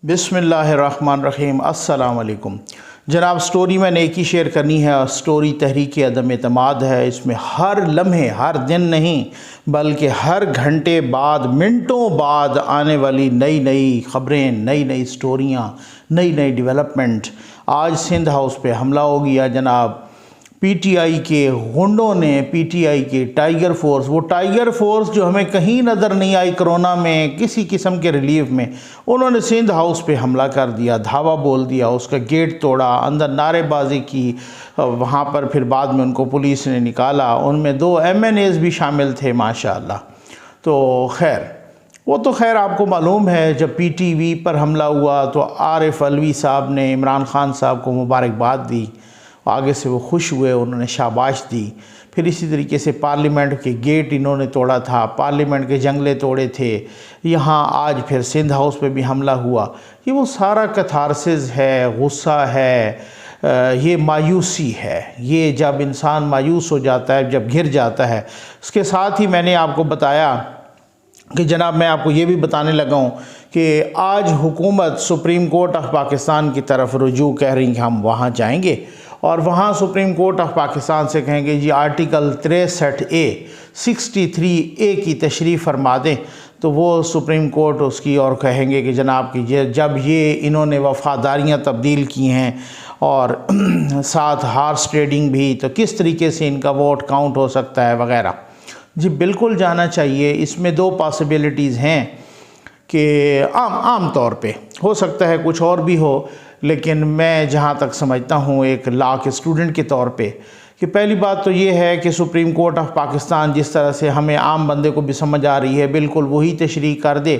बिस्मिल्लाहिर्रहमानिर्रहीम। अस्सलाम वालेकुम जनाब। स्टोरी मैंने एक ही शेयर करनी है। स्टोरी तहरीक अदम एतमाद है। इसमें हर लम्हे, हर दिन नहीं बल्कि हर घंटे बाद, मिनटों बाद आने वाली नई नई ख़बरें, नई नई स्टोरियाँ, नई नई डेवलपमेंट। आज सिंध हाउस पे हमला हो गया जनाब। पीटीआई के गुंडों ने, पीटीआई के टाइगर फोर्स, वो टाइगर फोर्स जो हमें कहीं नज़र नहीं आई कोरोना में किसी किस्म के रिलीफ में, उन्होंने सिंध हाउस पे हमला कर दिया, धावा बोल दिया, उसका गेट तोड़ा, अंदर नारेबाजी की। वहाँ पर फिर बाद में उनको पुलिस ने निकाला। उनमें 2 MNAs भी शामिल थे माशाअल्लाह। तो खैर, वो तो खैर आपको मालूम है, जब PTV पर हमला हुआ तो आरिफ अलवी साहब ने इमरान खान साहब को मुबारकबाद दी, आगे से वो खुश हुए, उन्होंने शाबाश दी। फिर इसी तरीके से पार्लियामेंट के गेट इन्होंने तोड़ा था, पार्लियामेंट के जंगले तोड़े थे। यहाँ आज फिर सिंध हाउस पे भी हमला हुआ। ये वो सारा कैथारसिस है, गुस्सा है, ये मायूसी है। ये जब इंसान मायूस हो जाता है, जब घिर जाता है। उसके साथ ही मैंने आपको बताया कि जनाब, मैं आपको ये भी बताने लगा हूँ कि आज हुकूमत सुप्रीम कोर्ट ऑफ पाकिस्तान की तरफ रुजू कह रही कि हम वहाँ जाएंगे और वहाँ सुप्रीम कोर्ट ऑफ पाकिस्तान से कहेंगे जी आर्टिकल 63A 63A की तशरीफ़ फरमा दें। तो वो सुप्रीम कोर्ट उसकी और कहेंगे कि जनाब की जब ये इन्होंने वफ़ादारियाँ तब्दील की हैं और साथ हार्स ट्रेडिंग भी, तो किस तरीके से इनका वोट काउंट हो सकता है वगैरह। जी बिल्कुल जाना चाहिए। इसमें 2 पॉसिबिलिटीज़ हैं कि आम तौर पे हो सकता है कुछ और भी हो, लेकिन मैं जहाँ तक समझता हूँ एक लॉ के स्टूडेंट के तौर पे, कि पहली बात तो ये है कि सुप्रीम कोर्ट ऑफ पाकिस्तान जिस तरह से हमें आम बंदे को भी समझ आ रही है, बिल्कुल वही तशरीह कर दे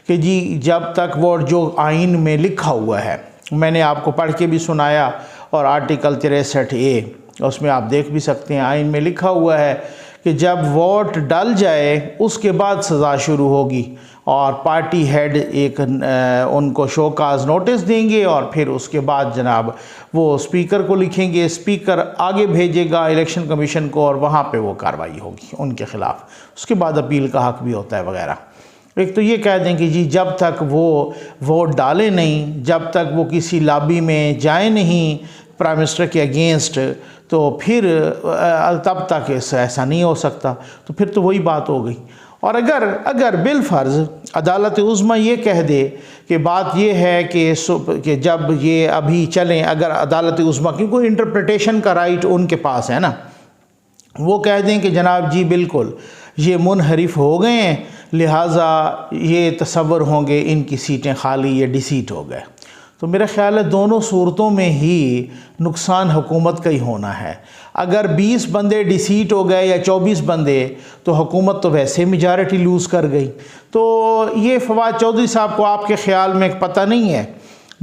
कि जी जब तक वो जो आइन में लिखा हुआ है, मैंने आपको पढ़ के भी सुनाया, और आर्टिकल 63A उसमें आप देख भी सकते हैं, आइन में लिखा हुआ है कि जब वोट डल जाए उसके बाद सज़ा शुरू होगी और पार्टी हेड एक उनको शोकाज नोटिस देंगे और फिर उसके बाद जनाब वो स्पीकर को लिखेंगे, स्पीकर आगे भेजेगा इलेक्शन कमीशन को और वहाँ पे वो कार्रवाई होगी उनके ख़िलाफ़। उसके बाद अपील का हक़ भी होता है वगैरह। एक तो ये कह दें कि जी जब तक वो वोट डाले नहीं, जब तक वो किसी लॉबी में जाए नहीं प्राइम मिनिस्टर के अगेंस्ट, तो फिर तब तक ऐसा नहीं हो सकता। तो फिर तो वही बात हो गई। और अगर बिलफर्ज़ अदालत उज़्मा ये कह दे कि बात ये है कि जब ये अभी चलें, अगर अदालत उज़्मा, क्योंकि इंटरप्रिटेशन का राइट उनके पास है ना, वो कह दें कि जनाब जी बिल्कुल ये मुनहरिफ हो गए हैं, लिहाजा ये तसव्वुर होंगे इनकी सीटें खाली, ये डिसीट हो गए, तो मेरा ख़्याल है दोनों सूरतों में ही नुकसान हुकूमत का ही होना है। अगर 20 बंदे डिसीट हो गए या 24 बंदे, तो हुकूमत तो वैसे मेजॉरिटी लूज़ कर गई। तो ये फवाद चौधरी साहब को आपके ख़्याल में पता नहीं है?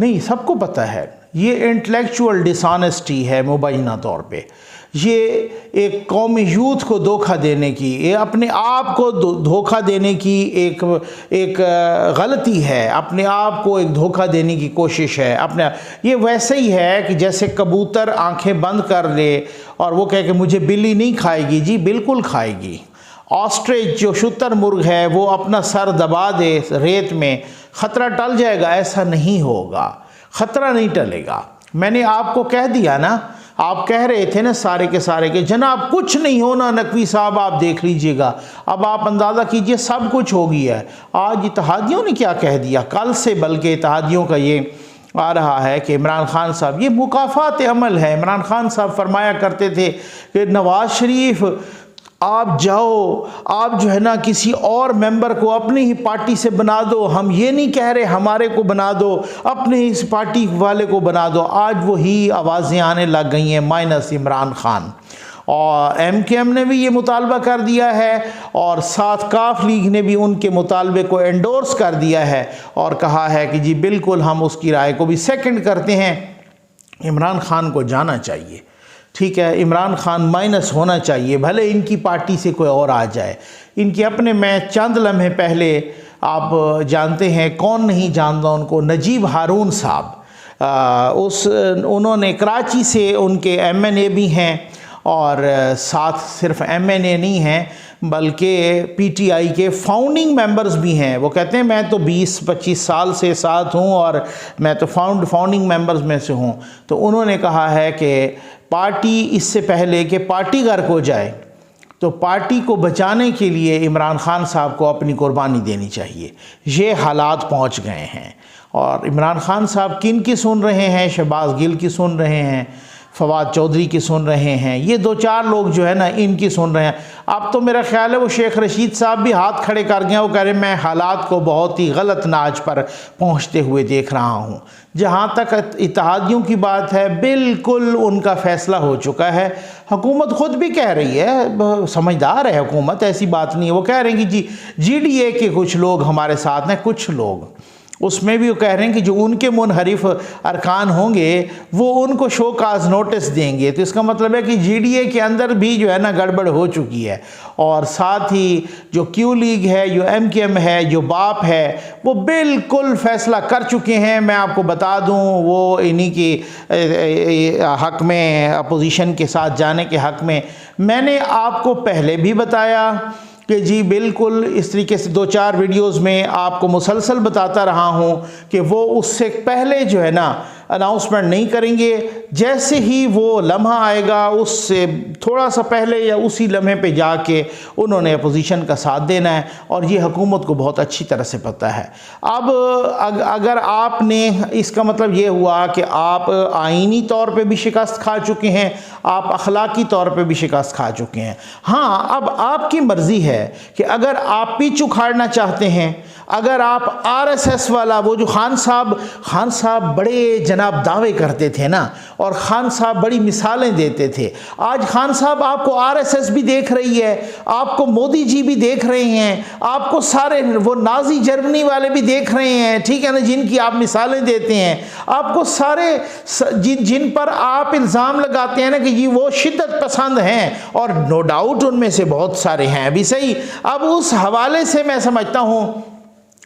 नहीं, सबको पता है। ये इंटेलेक्चुअल डिसऑनेस्टी है मुबैना तौर पे। ये एक कौमी यूथ को धोखा देने की, ये अपने आप को धोखा देने की एक गलती है, अपने आप को एक धोखा देने की कोशिश है अपने। ये वैसे ही है कि जैसे कबूतर आंखें बंद कर ले और वो कहे कि मुझे बिल्ली नहीं खाएगी। जी बिल्कुल खाएगी। ऑस्ट्रिच जो शुतर मुर्ग है वो अपना सर दबा दे रेत में, ख़तरा टल जाएगा? ऐसा नहीं होगा, ख़तरा नहीं टलेगा। मैंने आपको कह दिया ना, आप कह रहे थे ना सारे के सारे के जनाब कुछ नहीं होना, नकवी साहब आप देख लीजिएगा। अब आप अंदाज़ा कीजिए सब कुछ हो गया है। आज इत्तेहादियों ने क्या कह दिया, कल से बल्कि इत्तेहादियों का ये आ रहा है कि इमरान खान साहब, ये मुकाफ़ात अमल है। इमरान खान साहब फरमाया करते थे कि नवाज़ शरीफ आप जाओ, आप जो है ना किसी और मेंबर को अपनी ही पार्टी से बना दो, हम ये नहीं कह रहे हमारे को बना दो, अपने ही इस पार्टी वाले को बना दो। आज वही आवाज़ें आने लग गई हैं माइनस इमरान खान। और MKM ने भी ये मुतालबा कर दिया है और साथ काफ लीग ने भी उनके मुतालबे को एंडोर्स कर दिया है और कहा है कि जी बिल्कुल हम उसकी राय को भी सेकंड करते हैं। इमरान खान को जाना चाहिए, ठीक है, इमरान खान माइनस होना चाहिए, भले इनकी पार्टी से कोई और आ जाए। इनके अपने, मैं चंद लम्हे पहले, आप जानते हैं कौन नहीं जानता उनको, नजीब हारून साहब, उन्होंने कराची से, उनके MNA भी हैं और साथ सिर्फ MNA नहीं हैं बल्कि PTI के फाउंडिंग मेंबर्स भी हैं। वो कहते हैं मैं तो 20-25 साल से साथ हूँ और मैं तो फाउंडिंग मेंबर्स में से हूँ। तो उन्होंने कहा है कि पार्टी इससे पहले कि पार्टी गर्क हो जाए तो पार्टी को बचाने के लिए इमरान खान साहब को अपनी कुर्बानी देनी चाहिए। ये हालात पहुंच गए हैं और इमरान खान साहब किन की सुन रहे हैं? शहबाज गिल की सुन रहे हैं, फवाद चौधरी की सुन रहे हैं, ये 2-4 लोग जो है ना इनकी सुन रहे हैं। अब तो मेरा ख्याल है वो शेख रशीद साहब भी हाथ खड़े कर गए। वो कह रहे मैं हालात को बहुत ही गलत नाज पर पहुंचते हुए देख रहा हूं। जहां तक इत्तेहादियों की बात है, बिल्कुल उनका फैसला हो चुका है। हुकूमत खुद भी कह रही है, समझदार है हुकूमत, ऐसी बात नहीं है। वो कह रहे हैं कि जी GDA के कुछ लोग हमारे साथ हैं, कुछ लोग उसमें भी वो कह रहे हैं कि जो उनके मुनहरिफ अरकान होंगे वो उनको शो काज नोटिस देंगे। तो इसका मतलब है कि GDA के अंदर भी जो है ना गड़बड़ हो चुकी है। और साथ ही जो Q लीग है, जो MKM है, जो बाप है, वो बिल्कुल फैसला कर चुके हैं। मैं आपको बता दूं वो इन्हीं की हक़ में, अपोजिशन के साथ जाने के हक़ में। मैंने आपको पहले भी बताया कि जी बिल्कुल इस तरीके से 2-4 वीडियोस में आपको मुसलसल बताता रहा हूं कि वो उससे पहले जो है ना अनाउंसमेंट नहीं करेंगे। जैसे ही वो लम्हा आएगा उससे थोड़ा सा पहले या उसी लम्हे पे जाके उन्होंने अपोजिशन का साथ देना है और ये हुकूमत को बहुत अच्छी तरह से पता है। अब अगर आपने, इसका मतलब ये हुआ कि आप आईनी तौर पे भी शिकस्त खा चुके हैं, आप अखलाकी तौर पे भी शिकस्त खा चुके हैं। हाँ, अब आपकी मर्ज़ी है कि अगर आप पिच उखाड़ना चाहते हैं, अगर आप RSS वाला, वो जो खान साहब बड़े जनाब दावे करते थे ना, और खान साहब बड़ी मिसालें देते थे। आज खान साहब आपको RSS भी देख रही है, आपको मोदी जी भी देख रहे हैं, आपको सारे वो नाजी जर्मनी वाले भी देख रहे हैं, ठीक है ना, जिनकी आप मिसालें देते हैं। आपको सारे जिन पर आप इल्ज़ाम लगाते हैं ना कि जी वो शिद्दत पसंद हैं, और नो डाउट उनमें से बहुत सारे हैं भी सही। अब उस हवाले से मैं समझता हूँ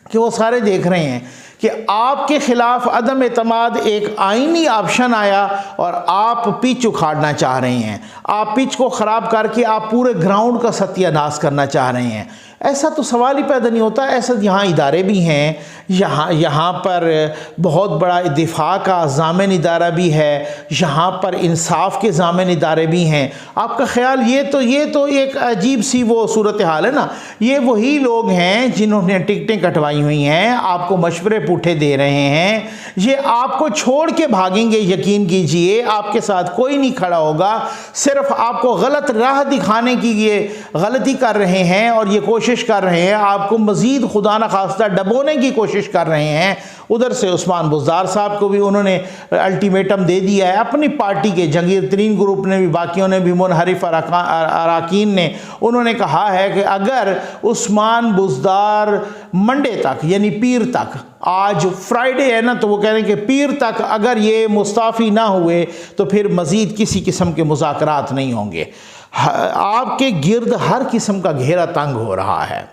कि वो सारे देख रहे हैं कि आपके खिलाफ अदम एतमाद एक आईनी ऑप्शन आया और आप पिच उखाड़ना चाह रहे हैं। आप पिच को ख़राब करके आप पूरे ग्राउंड का सत्यानाश करना चाह रहे हैं। ऐसा तो सवाल ही पैदा नहीं होता। ऐसा यहाँ इदारे भी हैं, यहाँ पर बहुत बड़ा दिफा का ज़ामिन इदारा भी है, यहाँ पर इंसाफ के ज़ामिन इदारे भी हैं। आपका ख्याल ये तो एक अजीब सी वो सूरत हाल है ना। ये वही लोग हैं जिन्होंने टिकटें कटवाई हुई हैं, आपको मशवरे पूठे दे रहे हैं, ये आपको छोड़ के भागेंगे। यकीन कीजिए आपके साथ कोई नहीं खड़ा होगा, सिर्फ आपको गलत राह दिखाने की ये गलती कर रहे हैं और ये कोशिश कर रहे हैं आपको मजीद खुदा न खास्ता डबोने की कोशिश कर रहे हैं। उधर से उस्मान बुज़दार साहब को भी उन्होंने अल्टीमेटम दे दिया है, अपनी पार्टी के जंगीर तरीन ग्रुप ने भी, बाकियों ने भी, मुनहरिफ अराकीन ने, उन्होंने कहा है कि अगर उस्मान बुज़दार मंडे तक यानी पीर तक, आज फ्राइडे है ना, तो वो कह रहे हैं कि पीर तक अगर ये मुस्ताफ़ी ना हुए तो फिर मज़ीद किसी किस्म के मुज़ाकरात नहीं होंगे। आपके गिर्द हर किस्म का घेरा तंग हो रहा है।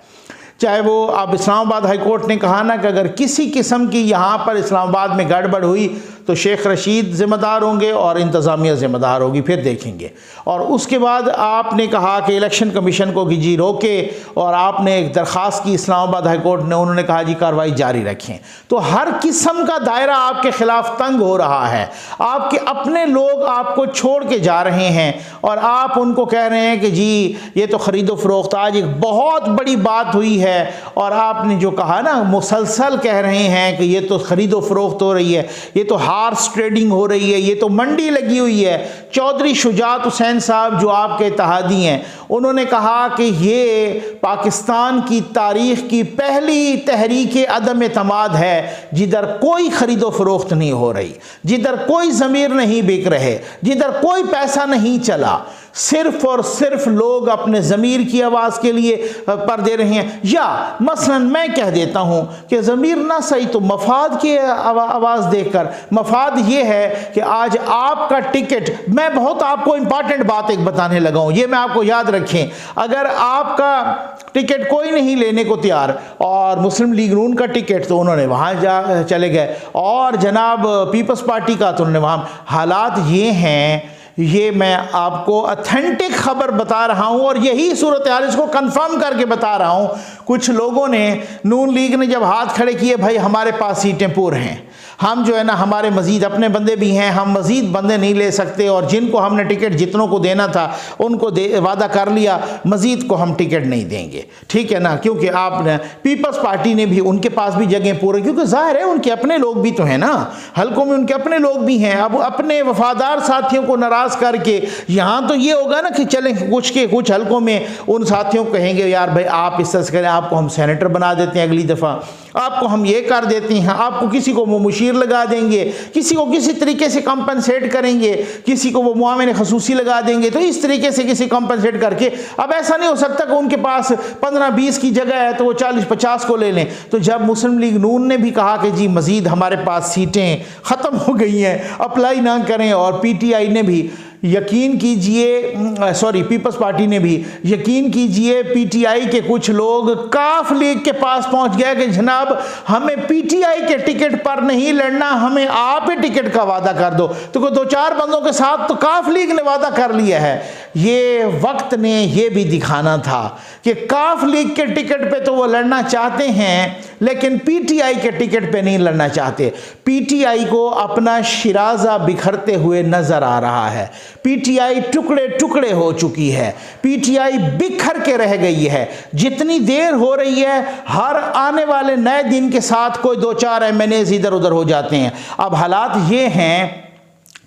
चाहे वो अब इस्लामाबाद हाई कोर्ट ने कहा ना कि अगर किसी किस्म की यहाँ पर इस्लामाबाद में गड़बड़ हुई तो शेख रशीद ज़िम्मेदार होंगे और इंतज़ामिया ज़िम्मेदार होगी, फिर देखेंगे। और उसके बाद आपने कहा कि इलेक्शन कमीशन को कि जी रोके, और आपने एक दरख्वास्त की इस्लामाबाद हाई कोर्ट ने, उन्होंने कहा जी कार्रवाई जारी रखें। तो हर किस्म का दायरा आपके ख़िलाफ़ तंग हो रहा है। आपके अपने लोग आपको छोड़ के जा रहे हैं और आप उनको कह रहे हैं कि जी ये तो ख़रीदो फ़रोख्त, आज एक बहुत बड़ी बात हुई है और आपने जो कहा ना, मुसलसल कह रहे हैं कि ये तो ख़रीदो फ़रोख्त हो रही है, ये तो हार्स ट्रेडिंग हो रही है, ये तो मंडी लगी हुई है। चौधरी शुजात हुसैन साहब जो आपके इत्तेहादी हैं, उन्होंने कहा कि ये पाकिस्तान की तारीख़ की पहली तहरीक अदम एतमाद है जिधर कोई ख़रीदो फ़रोख्त नहीं हो रही, जिधर कोई ज़मीर नहीं बिक रहे, जिधर कोई पैसा नहीं चला, सिर्फ और सिर्फ लोग अपने ज़मीर की आवाज़ के लिए पर दे रहे हैं। या मसलन मैं कह देता हूँ कि ज़मीर ना सही तो मफाद की आवाज़ देकर, मफाद ये है कि आज आपका टिकट, मैं बहुत आपको इम्पॉर्टेंट बात एक बताने लगा हूँ, ये मैं आपको याद रखें। अगर आपका टिकट कोई नहीं लेने को तैयार, और मुस्लिम लीग नून का टिकट तो उन्होंने वहाँ जा चले गए, और जनाब पीपल्स पार्टी का तो उन्होंने वहाँ, हालात ये हैं ये मैं आपको ऑथेंटिक खबर बता रहा हूं और यही सूरत हाल, इसको कंफर्म करके बता रहा हूं। कुछ लोगों ने, नून लीग ने जब हाथ खड़े किए, भाई हमारे पास सीटें पूर हैं, हम जो है ना, हमारे मजीद अपने बंदे भी हैं, हम मजीद बंदे नहीं ले सकते, और जिनको हमने टिकट जितनों को देना था उनको वादा कर लिया, मजीद को हम टिकट नहीं देंगे, ठीक है ना, क्योंकि आपने पीपल्स पार्टी ने भी, उनके पास भी जगह पूरे, क्योंकि जाहिर है उनके अपने लोग भी तो हैं ना, हल्कों में उनके अपने लोग भी हैं। अब अपने वफादार साथियों को नाराज़ करके, यहाँ तो ये होगा ना कि चलें कुछ हल्कों में उन साथियों को कहेंगे यार भाई आप इस तरह से करें, आपको हम सेनेटर बना देते हैं अगली दफ़ा, आपको हम ये कर देते हैं, आपको किसी को वो मुशीर लगा देंगे, किसी को किसी तरीके से कंपनसेट करेंगे, किसी को वो मुआविन खसूसी लगा देंगे। तो इस तरीके से किसी कंपनसेट करके, अब ऐसा नहीं हो सकता कि उनके पास 15-20 की जगह है तो वो 40-50 को ले लें। तो जब मुस्लिम लीग नून ने भी कहा कि जी मज़ीद हमारे पास सीटें ख़त्म हो गई हैं, अप्लाई ना करें, और PTI ने भी यकीन कीजिए, सॉरी पीपल्स पार्टी ने भी यकीन कीजिए, PTI के कुछ लोग काफ लीग के पास पहुंच गए कि जनाब हमें PTI के टिकट पर नहीं लड़ना, हमें आप ही टिकट का वादा कर दो। तो 2-4 बंदों के साथ तो काफ लीग ने वादा कर लिया है। ये वक्त ने ये भी दिखाना था कि काफ लीग के टिकट पे तो वो लड़ना चाहते हैं, लेकिन PTI के टिकट पे नहीं लड़ना चाहते। PTI को अपना शिराजा बिखरते हुए नजर आ रहा है। PTI टुकड़े टुकड़े हो चुकी है, PTI बिखर के रह गई है। जितनी देर हो रही है, हर आने वाले नए दिन के साथ कोई 2-4 MNAs इधर उधर हो जाते हैं। अब हालात ये हैं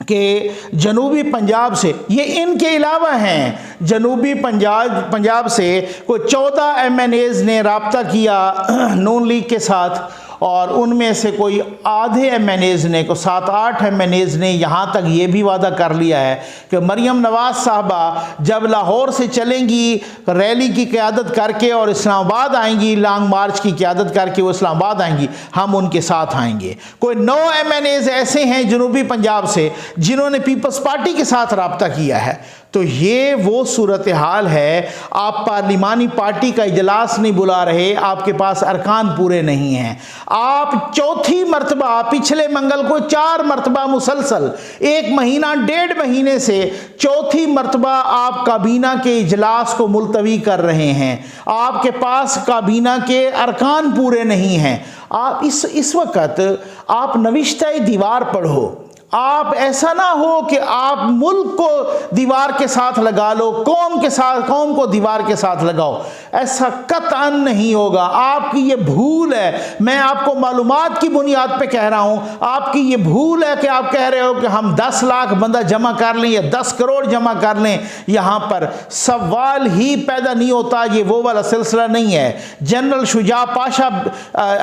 कि जनूबी पंजाब से, ये इनके अलावा हैं, जनूबी पंजाब से कोई 14 MNAs ने राब्ता किया नून लीग के साथ, और उनमें से कोई आधे MNAs ने, को 7-8 MNAs ने यहाँ तक ये भी वादा कर लिया है कि मरियम नवाज साहबा जब लाहौर से चलेंगी रैली की क़यादत करके और इस्लामाबाद आएंगी, लॉन्ग मार्च की क़यादत करके वो इस्लामाबाद आएंगी, हम उनके साथ आएंगे। कोई 9 MNAs ऐसे हैं जनूबी पंजाब से जिन्होंने पीपल्स पार्टी के साथ राब्ता किया है। तो ये वो सूरत हाल है। आप पार्लिमानी पार्टी का इजलास नहीं बुला रहे, आपके पास अरकान पूरे नहीं हैं। आप चौथी मरतबा, पिछले मंगल को 4 मरतबा मुसलसल 1 महीना 1.5 महीने से चौथी मरतबा आप काबीना के इजलास को मुलतवी कर रहे हैं। आपके पास काबीना के अरकान पूरे नहीं हैं। आप इस वक्त आप नविश्ता दीवार पढ़ो। आप ऐसा ना हो कि आप मुल्क को दीवार के साथ लगा लो, कौम को दीवार के साथ लगाओ, ऐसा कतई नहीं होगा। आपकी ये भूल है, मैं आपको मालूमात की बुनियाद पे कह रहा हूं, आपकी ये भूल है कि आप कह रहे हो कि हम 10 लाख बंदा जमा कर लें या 10 करोड़ जमा कर लें। यहां पर सवाल ही पैदा नहीं होता, ये वो वाला सिलसिला नहीं है। जनरल शुजा पाशा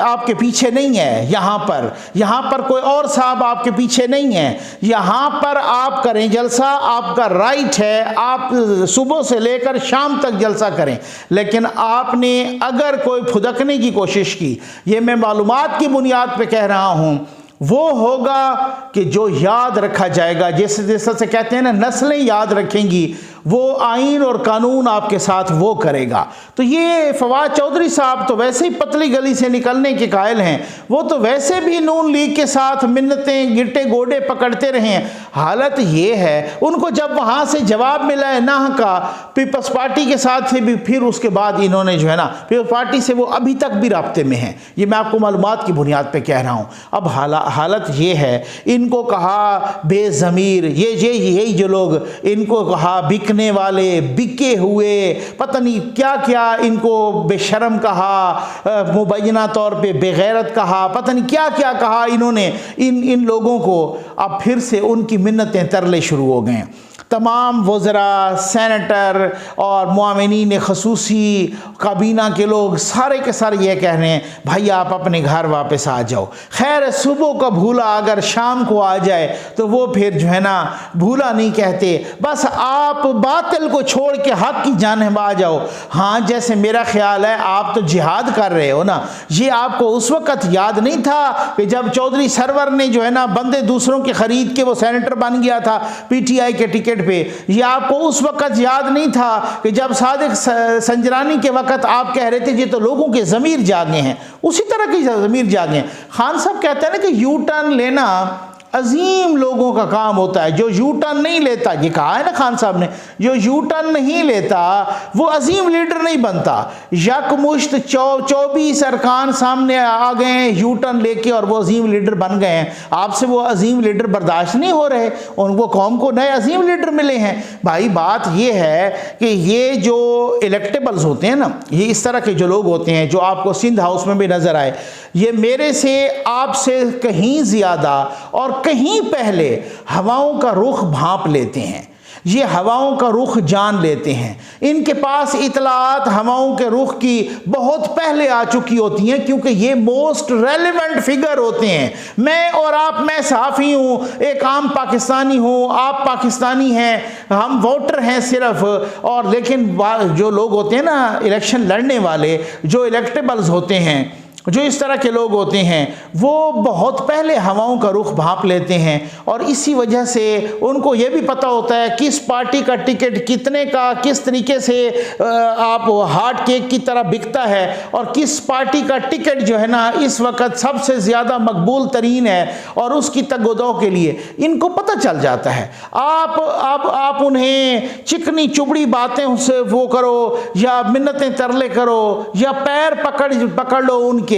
आपके पीछे नहीं है, यहां पर कोई और साहब आपके पीछे नहीं है। यहां पर आप करें जलसा, आपका राइट है, आप सुबह से लेकर शाम तक जलसा करें, लेकिन आपने अगर कोई फुदकने की कोशिश की, ये मैं मालूमात की बुनियाद पे कह रहा हूं, वो होगा कि जो याद रखा जाएगा, जैसे से कहते हैं ना, नस्लें याद रखेंगी, वो आइन और कानून आपके साथ वो करेगा। तो ये फवाद चौधरी साहब तो वैसे ही पतली गली से निकलने के कायल हैं, वो तो वैसे भी नून लीग के साथ मिन्नतें गिरटे गोडे पकड़ते रहे हैं। हालत ये है, उनको जब वहाँ से जवाब मिला है ना का पीपल्स पार्टी के साथ से भी, फिर उसके बाद इन्होंने जो है ना पीपल्स पार्टी से वो अभी तक भी राब्ते में हैं। ये मैं आपको मालूमात की बुनियाद पर कह रहा हूँ। अब हालत ये है, इनको कहा बेज़मीर, यही जो लोग, इनको कहा बिकने वाले, बिके हुए, पता नहीं क्या क्या इनको बेशर्म कहा, मुबैना तौर पे बेगैरत कहा, पता नहीं क्या क्या कहा इन्होंने इन लोगों को। अब फिर से उनकी मिन्नतें तरले शुरू हो गए। तमाम वज़रा, सेनेटर और मुआविनीन खसूसी, काबीना के लोग सारे के सारे ये कह रहे हैं भाई आप अपने घर वापस आ जाओ। खैर सुबह का भूला अगर शाम को आ जाए तो वो फिर जो है ना भूला नहीं कहते, बस आप बातिल को छोड़ के हक की जानिब आ जाओ। हाँ, जैसे मेरा ख्याल है आप तो जिहाद कर रहे हो ना, ये आपको उस वक़्त याद नहीं था कि जब चौधरी सरवर ने जो है ना बंदे दूसरों के ख़रीद के वो सेनेटर बन गया था PTI के टिकट पे। ये आपको उस वक़्त याद नहीं था कि जब सादिक संजरानी के वक़्त आप कह रहे थे ये तो लोगों के ज़मीर जागे हैं, उसी तरह के ज़मीर जागे हैं। खान साहब कहते हैं ना कि यू टर्न लेना अजीम लोगों का काम होता है। जो यू टर्न नहीं लेता, ये कहा है ना खान साहब ने, जो यू टर्न नहीं लेता वो अजीम लीडर नहीं बनता। यकमुश्त 24 अरकान सामने आ गए हैं यू टर्न लेके और वो अजीम लीडर बन गए हैं। आपसे वो अजीम लीडर बर्दाश्त नहीं हो रहे, उनको कौम को नए अजीम लीडर मिले हैं। भाई बात ये है कि ये जो इलेक्टेबल्स होते हैं ना, ये इस तरह के जो लोग होते हैं जो आपको सिंध हाउस में भी नजर आए, ये मेरे से आपसे कहीं ज़्यादा और कहीं पहले हवाओं का रुख भांप लेते हैं, ये हवाओं का रुख जान लेते हैं। इनके पास इतलात हवाओं के रुख की बहुत पहले आ चुकी होती हैं, क्योंकि ये मोस्ट रेलेवेंट फिगर होते हैं। मैं और आप, मैं सहाफ़ी हूँ, एक आम पाकिस्तानी हूँ, आप पाकिस्तानी हैं, हम वोटर हैं सिर्फ, और लेकिन जो लोग होते हैं ना इलेक्शन लड़ने वाले, जो इलेक्टेबल्स होते हैं, जो इस तरह के लोग होते हैं, वो बहुत पहले हवाओं का रुख भांप लेते हैं। और इसी वजह से उनको ये भी पता होता है किस पार्टी का टिकट कितने का किस तरीके से आप हार्ट केक की तरह बिकता है, और किस पार्टी का टिकट जो है ना इस वक्त सबसे ज़्यादा मकबूल तरीन है, और उसकी तगोदो के लिए इनको पता चल जाता है। आप उन्हें चिकनी चुबड़ी बातें उससे वो करो, या मिन्नतें तरले करो, या पैर पकड़ लो उनके,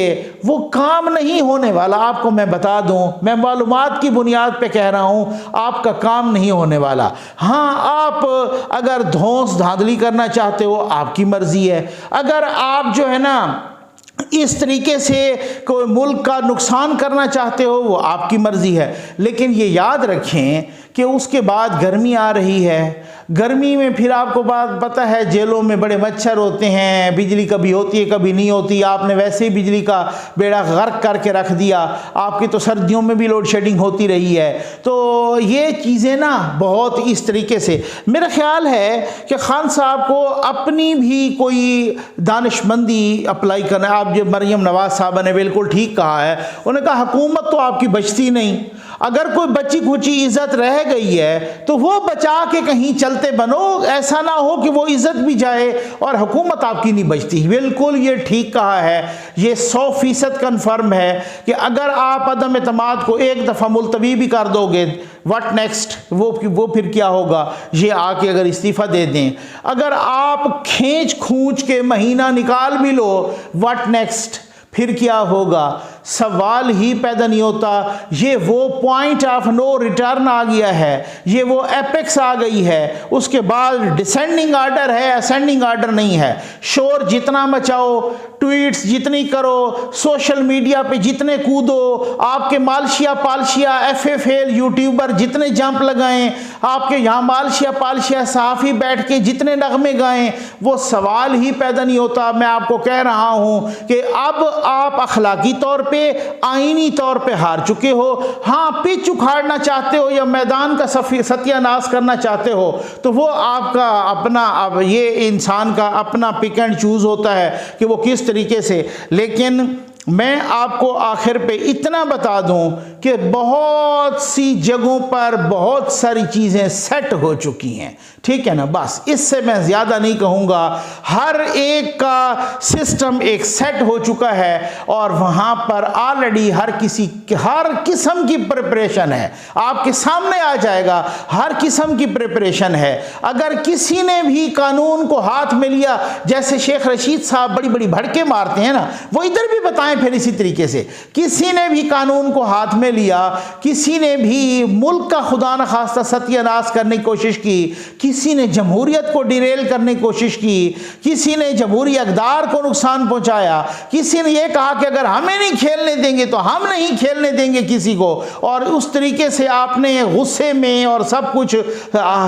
वो काम नहीं होने वाला। आपको मैं बता दूं, मैं मालूमात की बुनियाद पे कह रहा हूं, आपका काम नहीं होने वाला। हाँ, आप अगर धौंस धांधली करना चाहते हो आपकी मर्जी है, अगर आप जो है ना इस तरीके से कोई मुल्क का नुकसान करना चाहते हो वो आपकी मर्जी है। लेकिन ये याद रखें कि उसके बाद गर्मी आ रही है, गर्मी में फिर आपको बात पता है जेलों में बड़े मच्छर होते हैं, बिजली कभी होती है कभी नहीं होती, आपने वैसे ही बिजली का बेड़ा गर्क करके रख दिया, आपकी तो सर्दियों में भी लोड शेडिंग होती रही है। तो ये चीज़ें ना बहुत इस तरीके से, मेरा ख्याल है कि खान साहब को अपनी भी कोई दानिशमंदी अप्लाई करना। आप जो मरियम नवाज साहब ने बिल्कुल ठीक कहा है, उन्होंने कहा हुकूमत तो आपकी बचती नहीं, अगर कोई बची खुची इज्जत रह गई है तो वो बचा के कहीं चलते बनो, ऐसा ना हो कि वो इज्जत भी जाए और हुकूमत आपकी नहीं बचती। बिल्कुल ये ठीक कहा है, ये 100% कन्फर्म है कि अगर आप अदम एतमाद को एक दफ़ा मुलतवी भी कर दोगे, व्हाट नेक्स्ट, वो फिर क्या होगा, ये आके अगर इस्तीफ़ा दे दें, अगर आप खींच खूंच के महीना निकाल भी लो, व्हाट नेक्स्ट, फिर क्या होगा, सवाल ही पैदा नहीं होता। ये वो पॉइंट ऑफ नो रिटर्न आ गया है, ये वो एपेक्स आ गई है, उसके बाद डिसेंडिंग आर्डर है, असेंडिंग आर्डर नहीं है। शोर जितना मचाओ, ट्वीट्स जितनी करो, सोशल मीडिया पे जितने कूदो, आपके मालशिया पालशिया FFL यूट्यूबर जितने जंप लगाएं, आपके यहाँ मालशिया पालशिया सहाफ़ी बैठ के जितने नगमे गाएं, वो सवाल ही पैदा नहीं होता। मैं आपको कह रहा हूँ कि अब आप अखलाकी तौर पे, आईनी तौर पे हार चुके हो। हाँ, पिच उखाड़ना चाहते हो या मैदान का सत्यानाश करना चाहते हो तो वो आपका अपना, अब ये इंसान का अपना पिक एंड चूज होता है कि वो किस तरीके से। लेकिन मैं आपको आखिर पे इतना बता दूं कि बहुत सी जगहों पर बहुत सारी चीज़ें सेट हो चुकी हैं, ठीक है ना, बस इससे मैं ज़्यादा नहीं कहूँगा। हर एक का सिस्टम एक सेट हो चुका है और वहाँ पर ऑलरेडी हर किस्म की प्रिपरेशन है, आपके सामने आ जाएगा, हर किस्म की प्रिपरेशन है। अगर किसी ने भी कानून को हाथ में लिया, जैसे शेख रशीद साहब बड़ी बड़ी भड़के मारते हैं ना, वो इधर भी बताएं फिर इसी तरीके से, किसी ने भी कानून को हाथ में लिया, किसी ने भी मुल्क का खुदा न खास्ता सत्यानाश करने की कोशिश की, किसी ने जमहूरियत को डिरेल करने की कोशिश की, किसी ने जमहूरी अक़दार को नुकसान पहुंचाया, किसी ने यह कहा कि अगर हमें नहीं खेलने देंगे तो हम नहीं खेलने देंगे किसी को, और उस तरीके से आपने गुस्से में और सब कुछ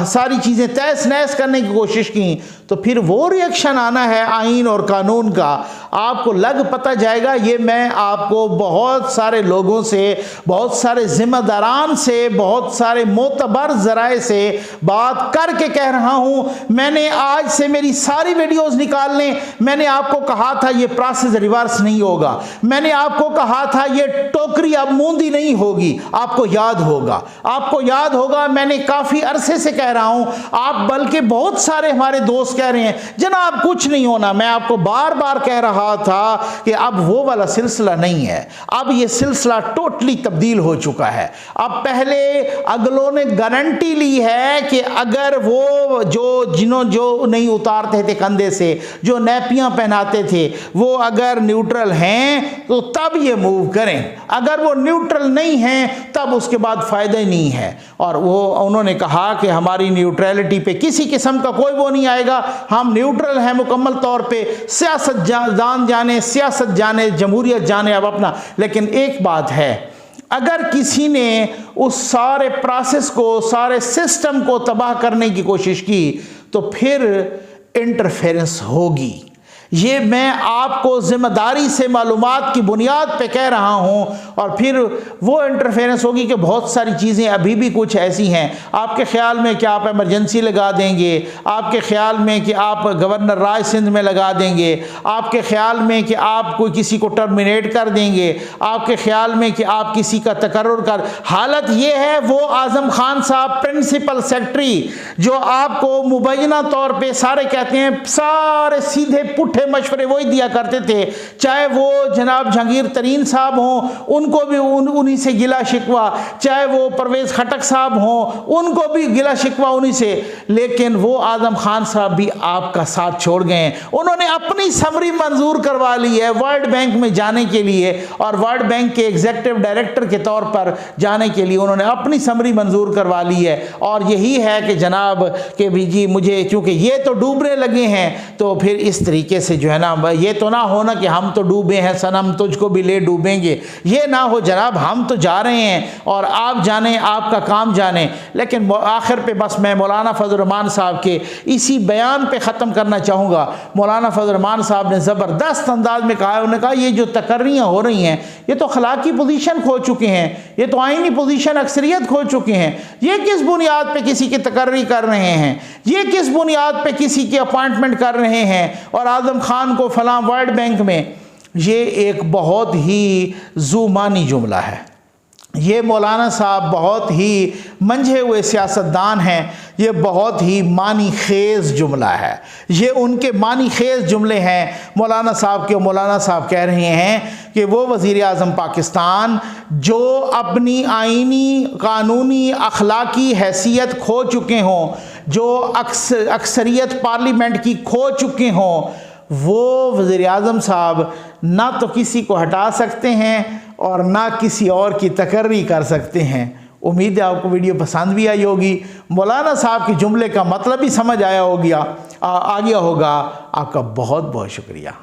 सारी चीज़ें तहस नहस करने की कोशिश की, तो फिर वो रिएक्शन आना है आइन और कानून का, आपको लग पता जाएगा। ये मैं आपको बहुत सारे लोगों से, बहुत सारे जिम्मेदारान से, बहुत सारे मोतबर ज़राए से बात करके कह रहा हूँ। मैंने आज से मेरी सारी वीडियोस निकाल लें, मैंने आपको कहा था ये प्रोसेस रिवर्स नहीं होगा, मैंने आपको कहा था ये टोकरी अब मूंदी नहीं होगी, आपको याद होगा, आपको याद होगा। मैंने काफ़ी अरसे से कह रहा हूँ, आप बल्कि बहुत सारे हमारे दोस्त कह रहे हैं जनाब कुछ नहीं होना। मैं आपको बार बार कह रहा था कि अब वो वाला सिलसिला नहीं है, अब ये सिलसिला टोटली तब्दील हो चुका है। अब पहले अगलों ने गारंटी ली है कि अगर वो जो नहीं उतारते थे कंधे से, जो नैपियां पहनाते थे, वो अगर न्यूट्रल हैं तो तब ये मूव करें, अगर वो न्यूट्रल नहीं हैं तब उसके बाद फ़ायदा ही नहीं है। और वो उन्होंने कहा कि हमारी न्यूट्रलिटी पे किसी किस्म का कोई वो नहीं आएगा, हम न्यूट्रल हैं मुकम्मल तौर पे। सियासतदान जाने, सियासत जाने, जमहूरियत जाने अब अपना। लेकिन एक बात है, अगर किसी ने उस सारे प्रोसेस को, सारे सिस्टम को तबाह करने की कोशिश की तो फिर इंटरफेरेंस होगी। ये मैं आपको ज़िम्मेदारी से मालूमात की बुनियाद पे कह रहा हूँ। और फिर वो इंटरफेरेंस होगी कि बहुत सारी चीज़ें अभी भी कुछ ऐसी हैं, आपके ख्याल में कि आप इमरजेंसी लगा देंगे, आपके ख्याल में कि आप गवर्नर राज सिंध में लगा देंगे, आपके ख्याल में कि आप कोई किसी को टर्मिनेट कर देंगे, आपके ख्याल में कि आप किसी का तकर्रुर कर। हालत ये है, वो आज़म खान साहब प्रिंसिपल सेक्रेटरी जो आपको मुबैना तौर पर सारे कहते हैं, सारे सीधे पुट्ठे मशवरे वही दिया करते थे, चाहे वो जनाब जहांगीर तरीन साहब हों, उनको भी उन्हीं से गिला शिकवा, चाहे वो परवेज़ खटक साहब हों, उनको भी गिला शिकवा उन्हीं से। लेकिन वो आज़म खान साहब भी आपका साथ छोड़ गए हैं। उन्होंने अपनी समरी मंजूर करवा ली है वर्ल्ड बैंक में जाने के लिए, और वर्ल्ड बैंक के एग्जीक्यूटिव डायरेक्टर के तौर पर जाने के लिए उन्होंने अपनी समरी मंजूर करवा ली है। और यही है कि जनाब के भी जी मुझे, चूँकि ये तो डूबने लगे हैं, तो फिर इस तरीके से जो है ना, ये तो ना हो ना कि हम तो डूबे हैं सनम तुझको भी ले डूबेंगे, ये ना हो जनाब। हम तो जा रहे हैं और आप जाने, आपका काम जाने। लेकिन आखिर पे बस मैं मौलाना फजल रहमान साहब के इसी बयान पे ख़त्म करना चाहूँगा। मौलाना फजल रहमान साहब ने ज़बरदस्त अंदाज में कहा, उन्होंने कहा ये जो तकर्रियाँ हो रही हैं ये तो अखलाकी पोजीशन खो चुके हैं, ये तो आईनी पोजीशन अक्सरियत खो चुके हैं। ये किस बुनियाद पे किसी की तकर्री कर रहे हैं, ये किस बुनियाद पे किसी की अपॉइंटमेंट कर रहे हैं और आज़म खान को फलां वर्ल्ड बैंक में। ये एक बहुत ही ज़ुबानी जुमला है। ये मौलाना साहब बहुत ही मंझे हुए सियासतदान हैं, ये बहुत ही मानी खेज़ जुमला है, ये उनके मानी खेज़ जुमले हैं मौलाना साहब के। मौलाना साहब कह रहे हैं कि वो वज़ीर आज़म पाकिस्तान जो अपनी आईनी, कानूनी, अखलाकी हैसियत खो चुके हों, जो अक्सरियत पार्लियामेंट की खो चुके हों, वो वज़ीर आज़म साहब ना तो किसी को हटा सकते हैं और ना किसी और की तकर्री कर सकते हैं। उम्मीद है आपको वीडियो पसंद भी आई होगी, मौलाना साहब के जुमले का मतलब भी समझ आ गया होगा। आपका बहुत बहुत शुक्रिया।